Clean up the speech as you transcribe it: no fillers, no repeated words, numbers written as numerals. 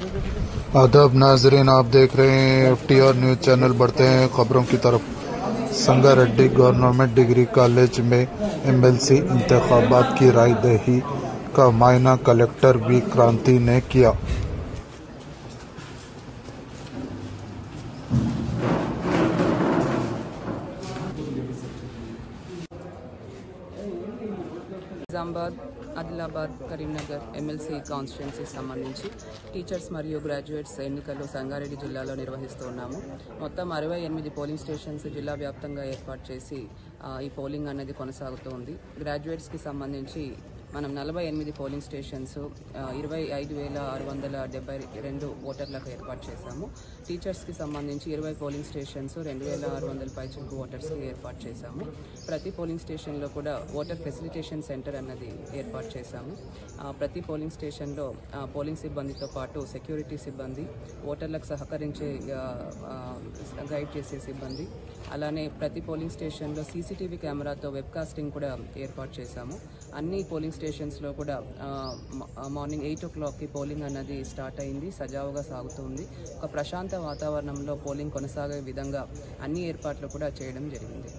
आदाब नाजरीन, आप देख रहे हैं FTR न्यूज चैनल। बढ़ते हैं खबरों की तरफ। संगारेड्डी गवर्नमेंट डिग्री कॉलेज में MLC इंतखाबात की रायदही का मायना कलेक्टर वी क्रांति ने किया। నిజామాబాద్, ఆదిలాబాద్, కరీంనగర్ MLC కాన్స్టిట్యున్సీ సంబంధించి టీచర్స్ మరియు గ్రాడ్యుయేట్స్ ఎన్నికలు సంగారెడ్డి జిల్లాలో నిర్వహిస్తున్నాము. మొత్తం 68 పోలింగ్ స్టేషన్స్ జిల్లా వ్యాప్తంగా ఏర్పాటు చేసి ఈ పోలింగ్ అనేది కొనసాగుతోంది. గ్రాడ్యుయేట్స్కి సంబంధించి మనం 48 పోలింగ్ స్టేషన్స్ 25,672 ఓటర్లకు ఏర్పాటు చేశాము. టీచర్స్కి సంబంధించి 20 పోలింగ్ స్టేషన్స్ 2,600 పైచిలకు ఓటర్స్కి ఏర్పాటు చేశాము. ప్రతి పోలింగ్ స్టేషన్లో కూడా ఓటర్ ఫెసిలిటేషన్ సెంటర్ అన్నది ఏర్పాటు చేశాము. ప్రతి పోలింగ్ స్టేషన్లో పోలింగ్ సిబ్బందితో పాటు సెక్యూరిటీ సిబ్బంది, ఓటర్లకు సహకరించే గైడ్ చేసే సిబ్బంది, అలానే ప్రతి పోలింగ్ స్టేషన్లో CCTV కెమెరాతో వెబ్కాస్టింగ్ కూడా ఏర్పాటు చేశాము. అన్ని పోలింగ్ స్టేషన్స్లో కూడా మార్నింగ్ 8 o'clockకి పోలింగ్ అన్నది స్టార్ట్ అయింది, సజావుగా సాగుతుంది. ఒక ప్రశాంత వాతావరణంలో పోలింగ్ కొనసాగే విధంగా అన్ని ఏర్పాట్లు కూడా చేయడం జరిగింది.